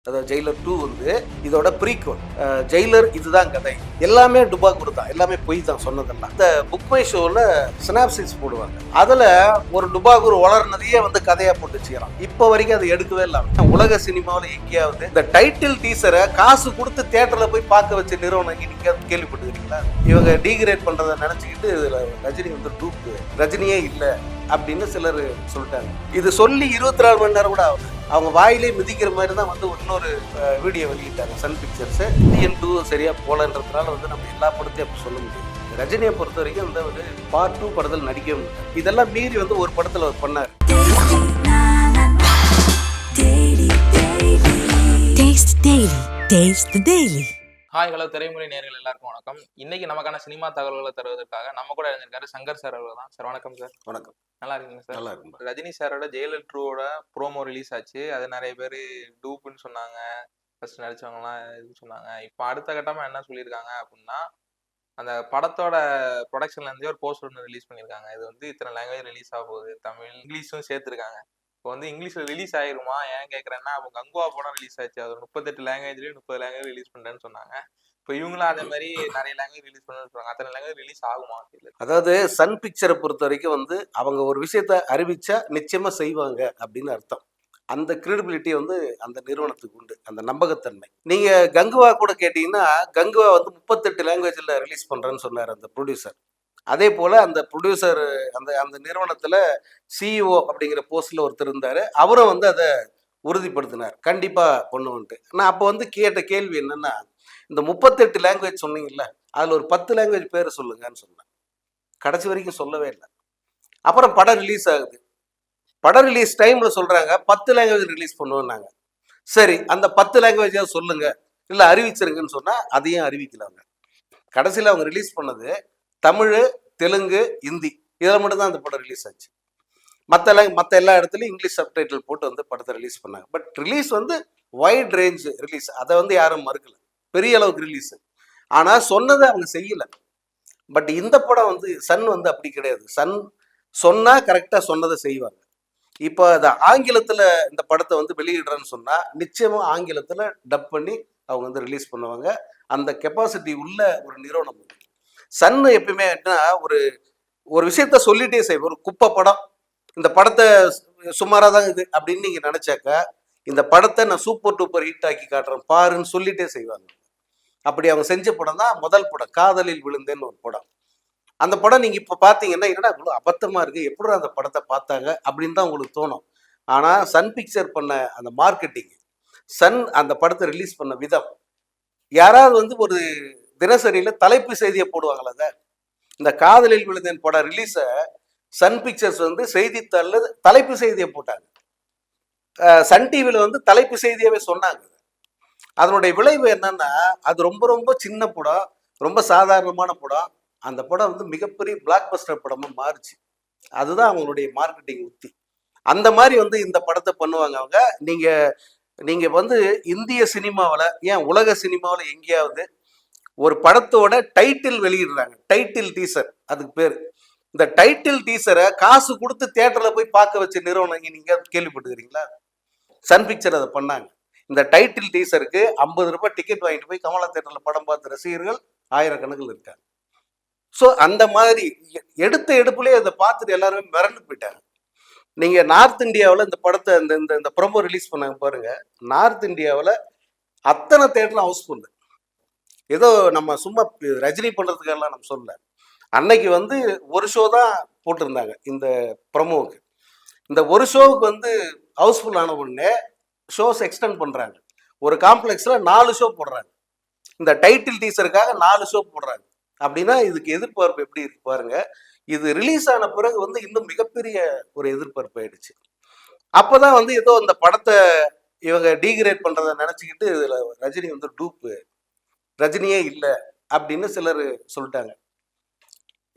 அதாவது ஜெயிலர் 2 வந்து இதோட ப்ரீக்வல். ஜெயிலர் இதுதான் கதை, எல்லாமே டுபாக்கூர் தான், எல்லாமே பொய் தான் சொன்னதெல்லாம். இந்த புக் மை ஷோவில் சினாப்சிஸ் போடுவாங்க, அதில் ஒரு டுபாக்கூர் வளர்னதையே வந்து கதையாக போட்டு வச்சுக்கிறான். இப்போ வரைக்கும் அது எடுக்கவே இல்லை. உலக சினிமாவில் எங்கேயாவது இந்த டைட்டில் டீசரை காசு கொடுத்து தியேட்டரில் போய் பார்க்க வச்ச நிறுவனம் நீங்க கேள்விப்பட்டுக்கிறீங்களா? இவங்க டீகிரேட் பண்றதை நினைச்சுக்கிட்டு இதுல ரஜினி வந்து டூப்பு, ரஜினியே இல்லை அப்படின்னு சிலர் சொல்லிட்டாங்க. இது சொல்லி 24 மணி நேரம் கூட ஆகுது. அவங்க வாயிலே மிதிக்கிற மாதிரி தான் வந்து இன்னொரு வீடியோ வெளியிட்டாங்க சன் பிக்சர்ஸ். DN2 சரியா போலன்றதுனால வந்து நம்ம எல்லா படத்தையும் அப்படி சொல்ல முடியும். ரஜினியை பொறுத்த வரைக்கும் இந்த ஒரு பார்ட் 2 படத்தில் நடிக்க முடியும். இதெல்லாம் மீறி வந்து ஒரு படத்தில் அவர் பண்ணார். ஹாய் ஹலோ திரைமுறை நேயர்கள் எல்லாருக்கும் வணக்கம். இன்னைக்கு நமக்கான சினிமா தகவல்களை தருவதற்காக நம்ம கூட இருந்திருக்காரு சங்கர் சார் அவர்கள் தான். சார் வணக்கம் சார். வணக்கம். நல்லா இருக்கீங்க சார்? நல்லா இருக்கும். ரஜினி சாரோட ஜெயிலர் 2வோட ப்ரோமோ ரிலீஸ் ஆச்சு. அது நிறைய பேர் டூப்புன்னு சொன்னாங்க, ஃபர்ஸ்ட் நடிச்சவங்கலாம் இதுன்னு சொன்னாங்க. இப்போ அடுத்த கட்டமா என்ன சொல்லியிருக்காங்க அப்படின்னா, அந்த படத்தோட ப்ரொடக்ஷன்ல இருந்தே ஒரு போஸ்டர் ஒன்று ரிலீஸ் பண்ணியிருக்காங்க. இது வந்து இத்தனை லாங்குவேஜ் ரிலீஸ் ஆக போகுது, தமிழ் இங்கிலீஷும் சேர்த்துருக்காங்க. இப்போ வந்து இங்கிலீஷ்ல ரிலீஸ் ஆயிருமா ஏன் கேட்குறேன்னா, அவங்க கங்குவா படம் ரிலீஸ் ஆச்சு, அது 38 லாங்குவேஜ்லேயே 30 லாங்குவேஜ் ரிலீஸ் பண்ணுறேன்னு சொன்னாங்க. இப்போ இவங்களும் அதே மாதிரி நிறைய லாங்குவேஜ் ரிலீஸ் பண்ணணும்னு சொல்றாங்க. அத்தனை லாங்குவேஜ் ரிலீஸ் ஆகுமா? அதாவது சன் பிக்சரை பொறுத்த வரைக்கும் வந்து அவங்க ஒரு விஷயத்த அறிவிச்சா நிச்சயமா செய்வாங்க அப்படின்னு அர்த்தம். அந்த கிரெடிபிலிட்டி வந்து அந்த நிறுவனத்துக்கு உண்டு, அந்த நம்பகத்தன்மை. நீங்க கங்குவா கூட கேட்டீங்கன்னா, கங்குவா வந்து 38 லாங்குவேஜ்ல ரிலீஸ் பண்றேன்னு சொன்னார் அந்த ப்ரொடியூசர். அதே போல அந்த ப்ரொடியூசர் அந்த அந்த நிறுவனத்துல CEO அப்படிங்கிற போஸ்ட்ல ஒருத்தர் இருந்தாரு, அவரும் வந்து அதை உறுதிப்படுத்தினார், கண்டிப்பா பண்ணுவோன்ட்டு. நான் அப்போ வந்து கேட்ட கேள்வி என்னன்னா, இந்த 38 லாங்குவேஜ் சொன்னீங்கல்ல, அதுல ஒரு 10 லாங்குவேஜ் பேர் சொல்லுங்கன்னு சொன்னேன். கடைசி வரைக்கும் சொல்லவே இல்லை. அப்புறம் படம் ரிலீஸ் ஆகுது. படம் ரிலீஸ் டைம்ல சொல்றாங்க 10 லாங்குவேஜ் ரிலீஸ் பண்ணுவோம்னாங்க. சரி, அந்த 10 லாங்குவேஜாவது சொல்லுங்க, இல்ல அறிவிச்சிருங்கன்னு சொன்னா அதையும் அறிவிக்கலாங்க. கடைசியில் அவங்க ரிலீஸ் பண்ணது தமிழ், தெலுங்கு, ஹிந்தி, இதில் மட்டும்தான் அந்த படம் ரிலீஸ் ஆச்சு. மற்ற எல்லா இடத்துலையும் இங்கிலீஷ் சப்டைட்டில் போட்டு வந்து படத்தை ரிலீஸ் பண்ணாங்க. பட் ரிலீஸ் வந்து வைட் ரேஞ்ச் ரிலீஸ், அதை வந்து யாரும் மறுக்கல, பெரிய அளவுக்கு ரிலீஸ். ஆனால் சொன்னதை அவங்க செய்யலை. பட் இந்த படம் வந்து சன் வந்து அப்படி கிடையாது. சன் சொன்னால் கரெக்டாக சொன்னதை செய்வாங்க. இப்போ அதை ஆங்கிலத்தில் இந்த படத்தை வந்து வெளியிடுறேன்னு சொன்னால் நிச்சயமாக ஆங்கிலத்தில் டப் பண்ணி அவங்க வந்து ரிலீஸ் பண்ணுவாங்க. அந்த கெப்பாசிட்டி உள்ள ஒரு நிறுவனம். சன் எப்பயுமே ஒரு ஒரு விஷயத்த சொல்லிட்டே செய்வோம். ஒரு குப்பை படம், இந்த படத்தை சுமாராக தான் இது அப்படின்னு நீங்கள் நினச்சாக்கா, இந்த படத்தை நான் சூப்பர் டூப்பர் ஹிட் ஆக்கி காட்டுறேன் பாருன்னு சொல்லிட்டே செய்வாங்க. அப்படி அவங்க செஞ்ச படம் தான் முதல் படம், காதலில் விழுந்தேன்னு ஒரு படம். அந்த படம் நீங்கள் இப்போ பார்த்தீங்கன்னா, என்னடா இவ்வளோ அபத்தமாக இருக்குது, எப்படி அந்த படத்தை பார்த்தாங்க அப்படின்னு தான் உங்களுக்கு தோணும். ஆனால் சன் பிக்சர் பண்ண அந்த மார்க்கெட்டிங், சன் அந்த படத்தை ரிலீஸ் பண்ண விதம், யாராவது வந்து ஒரு தினசரியில் தலைப்பு செய்தியை போடுவாங்களா? இந்த காதலில் விழுந்தேன் படம் ரிலீஸை சன் பிக்சர்ஸ் வந்து செய்தித்தாளில் தலைப்பு செய்தியை போட்டாங்க. சன் டிவியில் வந்து தலைப்பு செய்தியாவே சொன்னாங்க. அதனுடைய விளைவு என்னன்னா, அது ரொம்ப ரொம்ப சின்ன படம், ரொம்ப சாதாரணமான படம். அந்த படம் வந்து மிகப்பெரிய பிளாக் பஸ்டர் படமாக மாறுச்சு. அதுதான் அவங்களுடைய மார்க்கெட்டிங் உத்தி. அந்த மாதிரி வந்து இந்த படத்தை பண்ணுவாங்க அவங்க. நீங்கள் வந்து இந்திய சினிமாவில், ஏன் உலக சினிமாவில் எங்கேயாவது ஒரு படத்தோட டைட்டில் வெளியிடுறாங்க, டைட்டில் டீசர் அதுக்கு பேர். இந்த டைட்டில் டீசரை காசு கொடுத்து தியேட்டரில் போய் பார்க்க வச்ச நிறுவனம் நீங்கள் கேள்விப்பட்டுக்கிறீங்களா? சன் பிக்சர் அதை பண்ணாங்க. இந்த டைட்டில் டீசருக்கு 50 ரூபாய் டிக்கெட் வாங்கிட்டு போய் கமலா தியேட்டரில் படம் பார்த்த ரசிகர்கள் ஆயிரக்கணக்கில் இருக்காங்க. ஸோ அந்த மாதிரி எடுத்த எடுப்புலேயே அதை பார்த்துட்டு எல்லாருமே மிரண்டு போயிட்டாங்க. நீங்கள் நார்த் இந்தியாவில் இந்த படத்தை இந்த ப்ரோமோ ரிலீஸ் பண்ணாங்க பாருங்க, நார்த் இந்தியாவில் அத்தனை தேட்டரும் ஹவுஸ்ஃபுல். ஏதோ நம்ம சும்மா ரஜினி பண்ணுறதுக்கெல்லாம் நம்ம சொல்ல, அன்னைக்கு வந்து ஒரு ஷோ தான் போட்டிருந்தாங்க இந்த ப்ரோமோவுக்கு. இந்த ஒரு ஷோவுக்கு வந்து ஹவுஸ்ஃபுல் ஆன உடனே ஷோஸ் எக்ஸ்டெண்ட் பண்ணுறாங்க. ஒரு காம்ப்ளெக்ஸில் 4 ஷோ போடுறாங்க. இந்த டைட்டில் டீசருக்காக 4 ஷோ போடுறாங்க. அப்படின்னா இதுக்கு எதிர்பார்ப்பு எப்படி இருக்கு பாருங்க. இது ரிலீஸ் ஆன பிறகு வந்து இன்னும் மிகப்பெரிய ஒரு எதிர்பார்ப்பு ஆயிடுச்சு. அப்போதான் வந்து ஏதோ இந்த படத்தை இவங்க டீகிரேட் பண்ணுறதை நினச்சிக்கிட்டு இதில் ரஜினி வந்து டூப்பு, ரஜினியே இல்லை அப்படின்னு சிலர் சொல்லிட்டாங்க.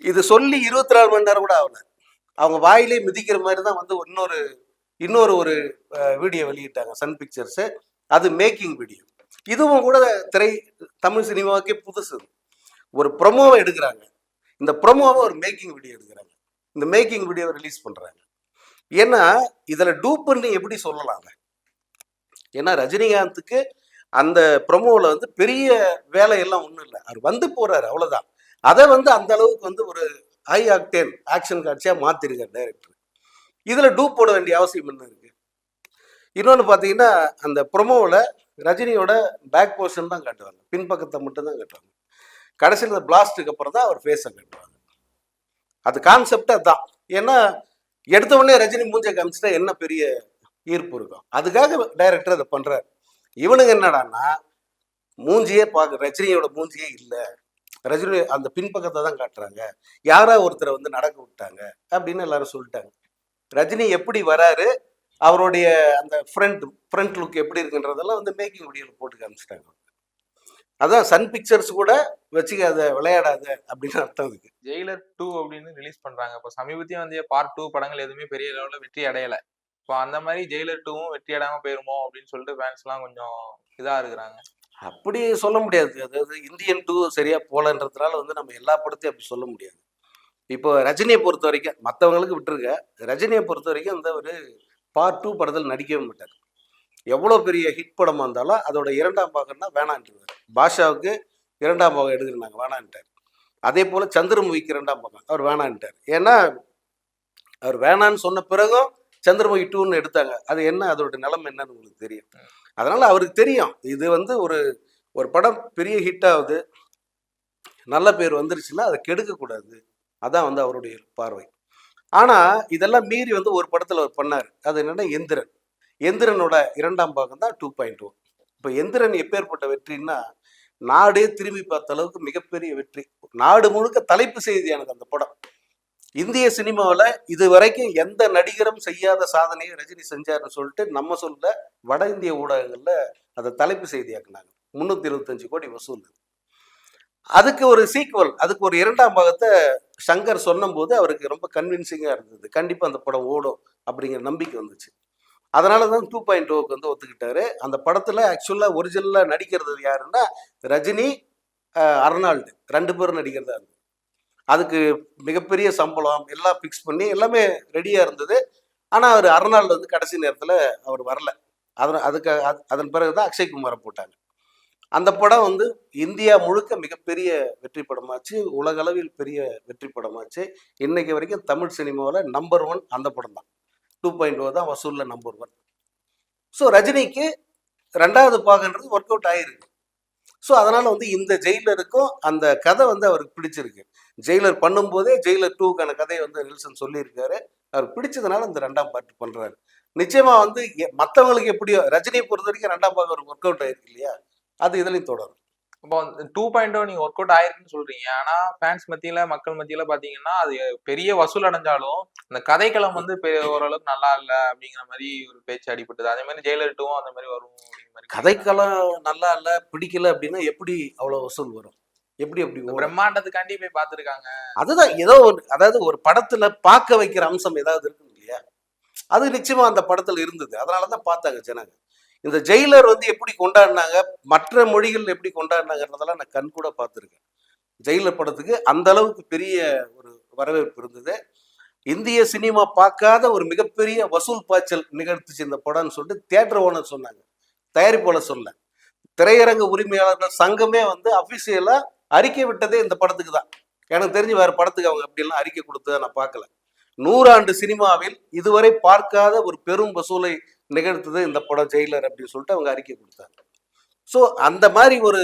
இது சொல்லி 24 மணி நேரம் கூட ஆகல. அவங்க வாயிலே மிதிக்கிற மாதிரி தான் வந்து இன்னொரு ஒரு வீடியோ வெளியிட்டாங்க சன் பிக்சர்ஸு. அது மேக்கிங் வீடியோ. இதுவும் கூட தமிழ் சினிமாவுக்கே புதுசு. ஒரு ப்ரொமோவை எடுக்கிறாங்க, இந்த ப்ரொமோவை ஒரு மேக்கிங் வீடியோ எடுக்கிறாங்க, இந்த மேக்கிங் வீடியோவை ரிலீஸ் பண்ணுறாங்க. ஏன்னா இதில் டூப்புன்னு எப்படி சொல்லலாங்க? ஏன்னா ரஜினிகாந்துக்கு அந்த ப்ரொமோவில் வந்து பெரிய வேலையெல்லாம் ஒன்றும் இல்லை, அவர் வந்து போறாரு அவ்வளோதான். அதை வந்து அந்த அளவுக்கு வந்து ஒரு ஹை ஆக்டேன் ஆக்ஷன் காட்சியாக மாற்றிருக்கார் டைரக்டர். இதில் டூப் போட வேண்டிய அவசியம் என்ன இருக்கு? இன்னொன்று பார்த்தீங்கன்னா, அந்த ப்ரொமோவில் ரஜினியோட பேக் போர்ஷன் தான் காட்டுவாங்க, பின்பக்கத்தை மட்டும் தான் காட்டுவாங்க. கடைசியில் இந்த பிளாஸ்ட்டுக்கு அப்புறம் தான் அவர் ஃபேஸை காட்டுவாங்க. அது கான்செப்ட் அதுதான். ஏன்னா எடுத்த உடனே ரஜினி மூஞ்சை காமிச்சிட்டா என்ன பெரிய ஈர்ப்பு இருக்கும், அதுக்காக டைரக்டர் அதை பண்றாரு. இவனுங்க என்னடான்னா மூஞ்சியே பார்க்க ரஜினியோட மூஞ்சியே இல்லை, ரஜினி அந்த பின்பக்கத்தை தான் காட்டுறாங்க, யாரா ஒருத்தரை வந்து நடக்க விட்டாங்க அப்படின்னு எல்லாரும் சொல்லிட்டாங்க. ரஜினி எப்படி வராரு, அவருடைய அந்த ஃப்ரண்ட் லுக் எப்படி இருக்குன்றதெல்லாம் வந்து மேக்கிங் வீடியோவில் போட்டு காமிச்சிட்டாங்க. அதான் சன் பிக்சர்ஸ் கூட வச்சுக்காத விளையாடாத அப்படின்னு அர்த்தம் இருக்கு. ஜெயிலர் 2 அப்படின்னு ரிலீஸ் பண்றாங்க. இப்போ சமீபத்தியம் வந்து பார்ட் 2 படங்கள் எதுவுமே பெரிய லெவலில் வெற்றி அடையல. இப்போ அந்த மாதிரி ஜெயிலர் 2வும் வெற்றி அடையாம போயிருமோ அப்படின்னு சொல்லிட்டு ஃபேன்ஸ்லாம் கொஞ்சம் இதா இருக்கிறாங்க. அப்படி சொல்ல முடியாது. அதாவது இந்தியன் 2 சரியா போலன்றதுனால வந்து நம்ம எல்லா படத்தையும் அப்படி சொல்ல முடியாது. இப்போ ரஜினியை பொறுத்த வரைக்கும் மற்றவங்களுக்கு விட்டுருங்க, ரஜினியை பொறுத்த வரைக்கும் இந்த ஒரு பார்ட் 2 படத்தில் நடிக்கவே மாட்டார். எவ்வளோ பெரிய ஹிட் படமாக இருந்தாலும் அதோட 2ஆம் பாகம்னா வேணான்ட்டுருவார். பாஷாவுக்கு 2ஆம் பாகம் எடுத்துக்கினாங்க, வேணான்ட்டார். அதே போல் சந்திரமுகிக்கு 2ஆம் பாகம் அவர் வேணான்ட்டார். ஏன்னா அவர் வேணான்னு சொன்ன பிறகும் சந்திரமுகி 2ன்னு எடுத்தாங்க. அது என்ன, அதோட நிலைமை என்னன்னு உங்களுக்கு தெரியும். அதனால அவருக்கு தெரியும் இது வந்து ஒரு படம் பெரிய ஹிட் ஆகுது, நல்ல பேர் வந்துருச்சுன்னா அதை கெடுக்கக்கூடாது, அதான் வந்து அவருடைய பார்வை. ஆனால் இதெல்லாம் மீறி வந்து ஒரு படத்தில் அவர் பண்ணார். அது என்னன்னா எந்திரன். எந்திரனோட 2ஆம் பாகம் தான் 2.0. இப்போ எந்திரன் எப்பேற்பட்ட வெற்றின்னா நாடே திரும்பி பார்த்த அளவுக்கு மிகப்பெரிய வெற்றி. நாடு முழுக்க தலைப்பு செய்தியானது அந்த படம். இந்திய சினிமாவில் இது வரைக்கும் எந்த நடிகரும் செய்யாத சாதனையை ரஜினி செஞ்சாருன்னு சொல்லிட்டு நம்ம சொல்ல வட இந்திய ஊடகங்களில் அதை தலைப்பு செய்தியாக்குனாங்க. 325 கோடி வசூல். அதுக்கு ஒரு சீக்வல், அதுக்கு ஒரு 2ஆம் பாகத்தை சங்கர் சொன்னபோது அவருக்கு ரொம்ப கன்வின்சிங்காக இருந்தது. கண்டிப்பாக அந்த படம் ஓடும் அப்படிங்கிற நம்பிக்கை வந்துச்சு. அதனால தான் 2.0க்கு வந்து ஒத்துக்கிட்டாரு. அந்த படத்தில் ஆக்சுவலாக ஒரிஜினலாக நடிக்கிறது யாருன்னா ரஜினி, அர்னால்டு 2 பேரும் நடிக்கிறதா இருந்தது. அதுக்கு மிகப்பெரிய சம்பளம் எல்லாம் ஃபிக்ஸ் பண்ணி எல்லாமே ரெடியாக இருந்தது. ஆனால் அவர் அர்னால்டு வந்து கடைசி நேரத்தில் அவர் வரல. அதன் பிறகு தான் அக்ஷய்குமாரை போட்டாங்க. அந்த படம் வந்து இந்தியா முழுக்க மிகப்பெரிய வெற்றி படமாச்சு, உலகளவில் பெரிய வெற்றி படமாச்சு. இன்னைக்கு வரைக்கும் தமிழ் சினிமாவில் நம்பர் 1 அந்த படம் தான். 2.0 தான் வசூலில் நம்பர் 1. ஸோ ரஜினிக்கு 2வது பாகன்றது ஒர்க் அவுட் ஆகிருக்கு. ஸோ அதனால் வந்து இந்த ஜெயிலருக்கும் அந்த கதை வந்து அவருக்கு பிடிச்சிருக்கு. ஜெயிலர் பண்ணும்போதே ஜெயிலர் 2க்கான கதையை வந்து நெல்சன் சொல்லியிருக்காரு. அவருக்கு பிடிச்சதுனால இந்த 2ஆம் பார்ட் பண்ணுறாரு. நிச்சயமாக வந்து மற்றவங்களுக்கு எப்படியோ ரஜினியை பொறுத்த வரைக்கும் 2ஆம் பாகம் ஒரு ஒர்க் அவுட் ஆகிருக்கு இல்லையா, அது இதுலையும் தொடரும். இப்போ 2.0 நீங்க ஒர்க் அவுட் ஆயிருக்குன்னு சொல்றீங்க. ஆனா ஃபேன்ஸ் மத்தியில, மக்கள் மத்தியில பாத்தீங்கன்னா அது பெரிய வசூல் அடைஞ்சாலும் அந்த கதைக்களம் வந்து ஓரளவுக்கு நல்லா இல்ல அப்படிங்கிற மாதிரி ஒரு பேச்சு அடிபட்டது. அதே மாதிரி ஜெயிலர் 2வும் அந்த மாதிரி வரும் அப்படிங்கிற மாதிரி கதைக்களம் நல்லா இல்லை, பிடிக்கல அப்படின்னா எப்படி அவ்வளோ வசூல் வரும்? எப்படி அப்படி ஓடும்? பிரம்மாண்டத்துக்காண்டி போய் பார்த்துருக்காங்க. அதுதான் ஏதோ அதாவது ஒரு படத்துல பார்க்க வைக்கிற அம்சம் ஏதாவது இருக்கு இல்லையா, அது நிச்சயமா அந்த படத்துல இருந்தது. அதனாலதான் பார்த்தாங்க ஜனங்க. இந்த ஜெயிலர் வந்து எப்படி கொண்டாடினாங்க, மற்ற மொழிகள் எப்படி கொண்டாடினாங்கிறதெல்லாம் நான் கண் கூட பார்த்துருக்கேன். ஜெயிலர் படத்துக்கு அந்த அளவுக்கு பெரிய ஒரு வரவேற்பு இருந்தது. இந்திய சினிமா பார்க்காத ஒரு மிகப்பெரிய வசூல் பாய்ச்சல் நிகழ்த்துச்சு இந்த படம்னு சொல்லிட்டு தியேட்டர் ஓனர் சொன்னாங்க, தயாரிப்பாளர் சொல்ல. திரையரங்க உரிமையாளர்கள் சங்கமே வந்து அபிஷியலா அறிக்கை விட்டதே இந்த படத்துக்கு தான். எனக்கு தெரிஞ்சு வேற படத்துக்கு அவங்க அப்படியெல்லாம் அறிக்கை கொடுத்ததை நான் பார்க்கல. 100 ஆண்டு சினிமாவில் இதுவரை பார்க்காத ஒரு பெரும் வசூலை நிகழ்த்தது இந்த படம் ஜெயிலர் அப்படின்னு சொல்லிட்டு அவங்க அறிக்கை கொடுத்தாங்க. ஸோ அந்த மாதிரி ஒரு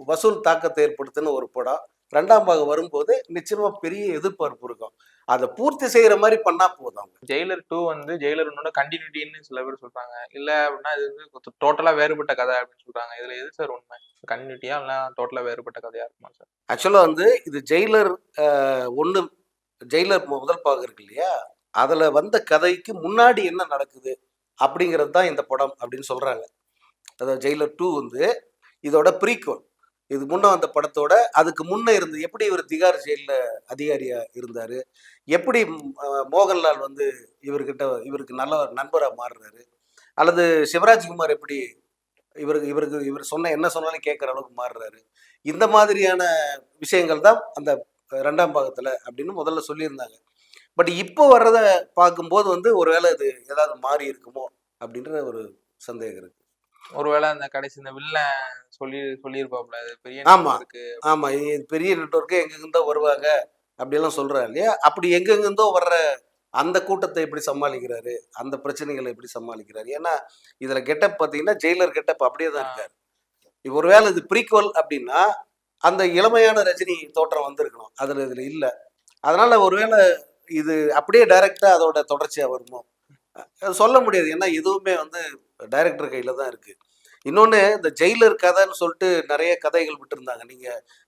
வசூல் தாக்கத்தை ஏற்படுத்தின ஒரு படம் 2ஆம் பாகம் வரும்போது நிச்சயமா பெரிய எதிர்பார்ப்பு இருக்கும். அதை பூர்த்தி செய்யற மாதிரி பண்ணா போதும். அவங்க ஜெயிலர் 2 வந்து ஜெயிலர் 1 கண்டினியூட்டின்னு சில பேர் சொல்றாங்க. இல்ல அப்படின்னா இது வந்து டோட்டலா வேறுபட்ட கதை அப்படின்னு சொல்றாங்க. இதுல எது சார் உண்மை? கண்டினியூட்டியா இல்ல டோட்டலா வேறுபட்ட கதையா இருக்குமா சார்? ஆக்சுவலா வந்து இது ஜெயிலர் 1, ஜெயிலர் முதல் பாகம் இருக்கு இல்லையா, அதுல வந்த கதைக்கு முன்னாடி என்ன நடக்குது அப்படிங்கிறது தான் இந்த படம் அப்படின்னு சொல்றாங்க. அதாவது ஜெயிலர் 2 வந்து இதோட ப்ரீக்வல். இது முன்ன வந்த படத்தோட அதுக்கு முன்ன இருந்து எப்படி இவர் திகார் ஜெயில அதிகாரியா இருந்தாரு, எப்படி மோகன்லால் வந்து இவருக்கு நல்ல நண்பரா மாறுறாரு, அல்லது சிவராஜ்குமார் எப்படி இவர் என்ன சொன்னாலும் கேட்குற அளவுக்கு மாறுறாரு, இந்த மாதிரியான விஷயங்கள் தான் அந்த 2ஆம் பாகத்துல அப்படின்னு முதல்ல சொல்லியிருந்தாங்க. பட் இப்போ வர்றத பார்க்கும்போது வந்து ஒருவேளை இது ஏதாவது மாறி இருக்குமோ அப்படின்ற ஒரு சந்தேகம் இருக்கு. ஒருவேளை அந்த கடைசி இந்த வில்லன் சொல்லியிருப்பாப்ல, அது பெரிய ஆமா நெட்வொர்க்கு. ஆமா இது பெரிய நெட்வொர்க்கு எங்கெங்கிருந்தோ வருவாங்க அப்படியெல்லாம் சொல்றாரு இல்லையா? அப்படி எங்கெங்கிருந்தோ வர்ற அந்த கூட்டத்தை எப்படி சமாளிக்கிறாரு? அந்த பிரச்சனைகளை எப்படி சமாளிக்கிறாரு? ஏன்னா இதுல கெட்டப் பார்த்தீங்கன்னா, ஜெயிலர் கெட்டப் அப்படியே தான் ஆ. இருக்காரு. ஒருவேளை இது ப்ரீக்வல் அப்படின்னா, அந்த இளமையான ரஜினி தோற்றம் வந்திருக்கணும். இதுல இல்ல. அதனால ஒருவேளை இது அப்படியே டைரக்ட்டா அதோட தொடர்ச்சியா வருமோ? அது சொல்ல முடியாது. ஏன்னா எதுவுமே வந்து டைரக்டர் கையில தான் இருக்கு. இன்னொன்னு இந்த ஜெயிலர் கதைன்னு சொல்லிட்டு நெறைய கதைகள் விட்டிருந்தாங்க. நீங்க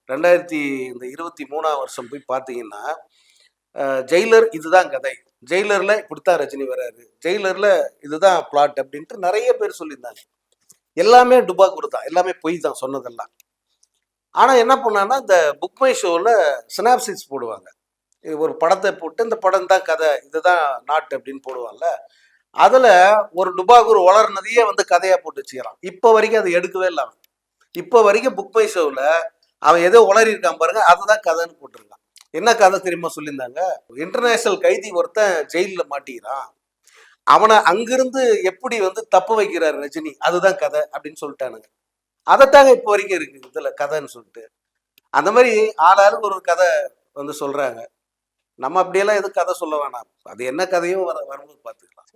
2023ஆம் வருஷம் போய் பார்த்தீங்கன்னா, ஜெயிலர் இதுதான் கதை. ஜெயிலர்ல இப்படித்தான் ரஜினி வராரு. ஜெயிலர்ல இதுதான் பிளாட் அப்படின்ட்டு நெறைய பேர் சொல்லியிருந்தாங்க. எல்லாமே டுபாக்கூர் தான். எல்லாமே பொய் தான் சொன்னதெல்லாம். ஆனா என்ன பண்ணான்னா, இந்த புக் மை ஷோல சினாப்சிஸ் போடுவாங்க. இது ஒரு படத்த போட்டு, இந்த படம் தான் கதை. இதுதான் நாட் அப்படின்னு போடுவான்ல. அதுல ஒரு டுபாகூர் வளர்னதையே வந்து கதையா போட்டு வச்சுக்கிறான். இப்ப வரைக்கும் அது எடுக்கவே இல்ல அவன். இப்ப வரைக்கும் புக் மை ஷோல அவன் ஏதோ உளறியிருக்கான் பாருங்க, அதுதான் கதைன்னு போட்டிருக்கான். என்ன கதை தெரியுமா சொல்லியிருந்தாங்க? இன்டர்நேஷனல் கைதி ஒருத்தன் ஜெயில்ல மாட்டிக்கிறான். அவன அங்கிருந்து எப்படி வந்து தப்பு வைக்கிறார் ரஜினி, அதுதான் கதை அப்படின்னு சொல்லிட்டானுங்க. அதத்தாங்க இப்ப வரைக்கும் இருக்கு இதுல கதைன்னு சொல்லிட்டு. அந்த மாரி ஆளாளுக்கு ஒரு கதை வந்து சொல்றாங்க. நம்ம அப்படியெல்லாம் எதுவும் கதை சொல்ல வேணாம். அது என்ன கதையோ வரும்போது பார்த்துக்கலாம்.